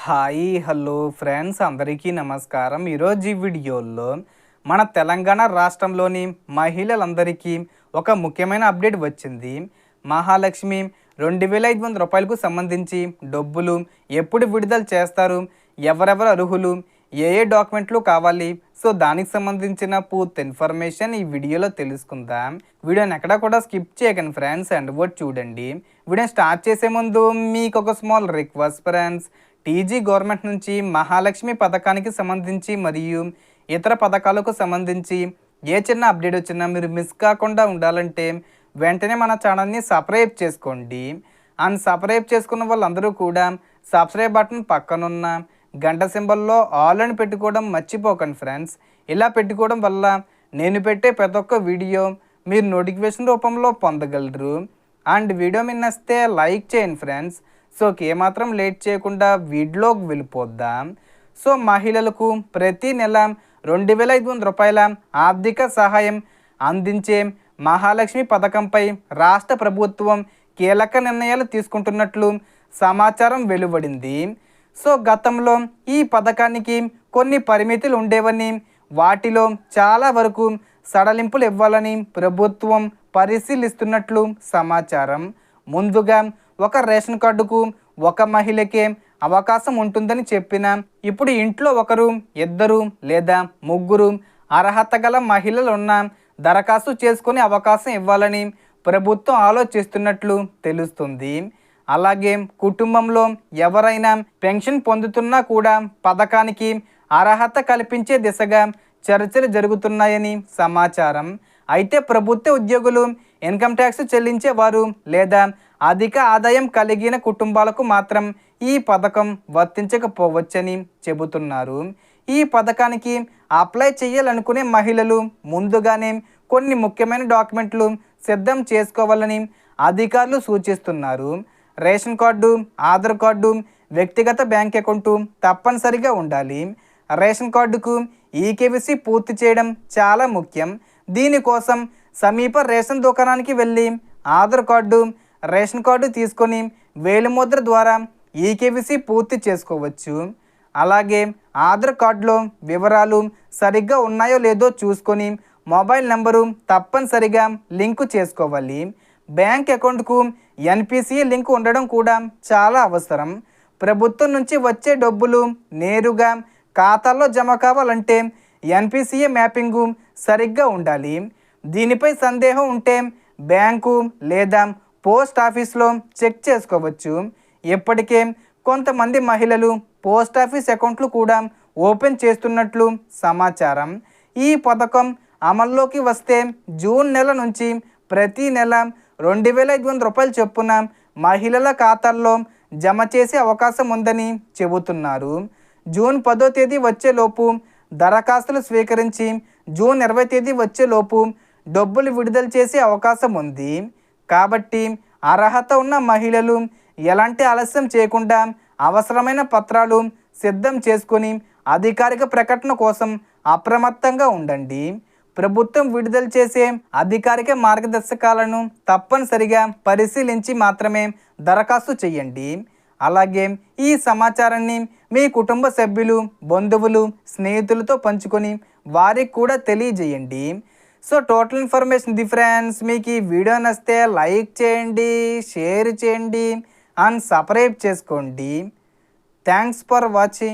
Hi hello friends అందరికీ నమస్కారం. ఈరోజు ఈ వీడియోలో మన తెలంగాణ రాష్ట్రంలోని మహిళలందరికీ ఒక ముఖ్యమైన అప్డేట్ వచ్చింది. మహాలక్ష్మి 2500 రూపాయలకు సంబంధించి డబ్బులు ఎప్పుడు విడుదల చేస్తారు, ఎవరెవరు అర్హులు, ఏ ఏ డాక్యుమెంట్లు కావాలి, సో దానికి సంబంధించిన పూర్తి ఇన్ఫర్మేషన్ ఈ వీడియోలో తెలుసుకుందాం. వీడియోని ఎక్కడా కూడా స్కిప్ చేయకండి ఫ్రెండ్స్, అండ్ వర్డ్ చూడండి. వీడియోని స్టార్ట్ చేసే ముందు మీకు ఒక small request friends. TG government నుంచి మహాలక్ష్మి పథకానికి సంబంధించి మరియు ఇతర పథకాలకు సంబంధించి ఏ చిన్న అప్డేట్ వచ్చినా మీరు మిస్ కాకుండా ఉండాలంటే వెంటనే మన ఛానల్ని సబ్స్క్రైబ్ చేసుకోండి. అండ్ సబ్స్క్రైబ్ చేసుకున్న వాళ్ళందరూ కూడా సబ్స్క్రైబ్ బటన్ పక్కనున్న గంట సింబల్లో ఆల్ అని పెట్టుకోవడం మర్చిపోకండి ఫ్రెండ్స్. ఇలా పెట్టుకోవడం వల్ల నేను పెట్టే ప్రతి ఒక్క వీడియో మీరు నోటిఫికేషన్ రూపంలో పొందగలరు. అండ్ వీడియో మీద నచ్చితే లైక్ చేయండి ఫ్రెండ్స్. సో ఏమాత్రం లేట్ చేయకుండా వీడియోకి వెళ్ళిపోద్దాం. సో మహిళలకు ప్రతి నెల 2500 రూపాయల ఆర్థిక సహాయం అందించే మహాలక్ష్మి పథకంపై రాష్ట్ర ప్రభుత్వం కీలక నిర్ణయాలు తీసుకుంటున్నట్లు సమాచారం వెలువడింది. సో గతంలో ఈ పథకానికి కొన్ని పరిమితులు ఉండేవని, వాటిలో చాలా వరకు సడలింపులు ఇవ్వాలని ప్రభుత్వం పరిశీలిస్తున్నట్లు సమాచారం. ముందుగా ఒక రేషన్ కార్డుకు ఒక మహిళకే అవకాశం ఉంటుందని చెప్పిన ఇప్పుడు ఇంట్లో ఒకరు, ఇద్దరు లేదా ముగ్గురు అర్హత గల మహిళలు ఉన్న దరఖాస్తు చేసుకునే అవకాశం ఇవ్వాలని ప్రభుత్వం ఆలోచిస్తున్నట్లు తెలుస్తుంది. అలాగే కుటుంబంలో ఎవరైనా పెన్షన్ పొందుతున్నా కూడా పథకానికి అర్హత కల్పించే దిశగా చర్చలు జరుగుతున్నాయని సమాచారం. అయితే ప్రభుత్వ ఉద్యోగులు, ఇన్కమ్ ట్యాక్స్ చెల్లించేవారు లేదా అధిక ఆదాయం కలిగిన కుటుంబాలకు మాత్రం ఈ పథకం వర్తించకపోవచ్చని చెబుతున్నారు. ఈ పథకానికి అప్లై చేయాలనుకునే మహిళలు ముందుగానే కొన్ని ముఖ్యమైన డాక్యుమెంట్లు సిద్ధం చేసుకోవాలని అధికారులు సూచిస్తున్నారు. రేషన్ కార్డు, ఆధార్ కార్డు, వ్యక్తిగత బ్యాంక్ అకౌంటు తప్పనిసరిగా ఉండాలి. రేషన్ కార్డుకు ఈకేవైసీ పూర్తి చేయడం చాలా ముఖ్యం. దీనికోసం సమీప రేషన్ దుకాణానికి వెళ్ళి ఆధార్ కార్డు, రేషన్ కార్డు తీసుకొని వేలిముద్ర ద్వారా ఈకేవైసీ పూర్తి చేసుకోవచ్చు. అలాగే ఆధార్ కార్డులో వివరాలు సరిగ్గా ఉన్నాయో లేదో చూసుకొని మొబైల్ నెంబరు తప్పనిసరిగా లింకు చేసుకోవాలి. బ్యాంక్ అకౌంట్కు ఎన్పిసిఐ లింక్ ఉండడం కూడా చాలా అవసరం. ప్రభుత్వం నుంచి వచ్చే డబ్బులు నేరుగా ఖాతాల్లో జమ కావాలంటే ఎన్పిసిఐ మ్యాపింగు సరిగ్గా ఉండాలి. దీనిపై సందేహం ఉంటే బ్యాంకు లేదా పోస్ట్ ఆఫీస్లో చెక్ చేసుకోవచ్చు. ఇప్పటికే కొంతమంది మహిళలు పోస్ట్ ఆఫీస్ అకౌంట్లు కూడా ఓపెన్ చేస్తున్నట్లు సమాచారం. ఈ పథకం అమల్లోకి వస్తే జూన్ నెల నుంచి ప్రతి నెల 2500 రూపాయలు చొప్పున మహిళల ఖాతాల్లో జమ చేసే అవకాశం ఉందని చెబుతున్నారు. జూన్ 10వ తేదీ వచ్చేలోపు దరఖాస్తులు స్వీకరించి జూన్ 20వ తేదీ వచ్చేలోపు డబ్బులు విడుదల చేసే అవకాశం ఉంది. కాబట్టి అర్హత ఉన్న మహిళలు ఎలాంటి ఆలస్యం చేయకుండా అవసరమైన పత్రాలు సిద్ధం చేసుకొని అధికారిక ప్రకటన కోసం అప్రమత్తంగా ఉండండి. ప్రభుత్వం విడుదల చేసే అధికారిక మార్గదర్శకాలను తప్పనిసరిగా పరిశీలించి మాత్రమే దరఖాస్తు చేయండి. అలాగే ఈ సమాచారాన్ని మీ కుటుంబ సభ్యులు, బంధువులు, స్నేహితులతో పంచుకొని వారికి కూడా తెలియజేయండి. So total information friends. మీకు ఈ వీడియో నచ్చితే లైక్ చేయండి, షేర్ చేయండి అండ్ సబ్స్క్రైబ్ చేసుకోండి. Thanks for watching.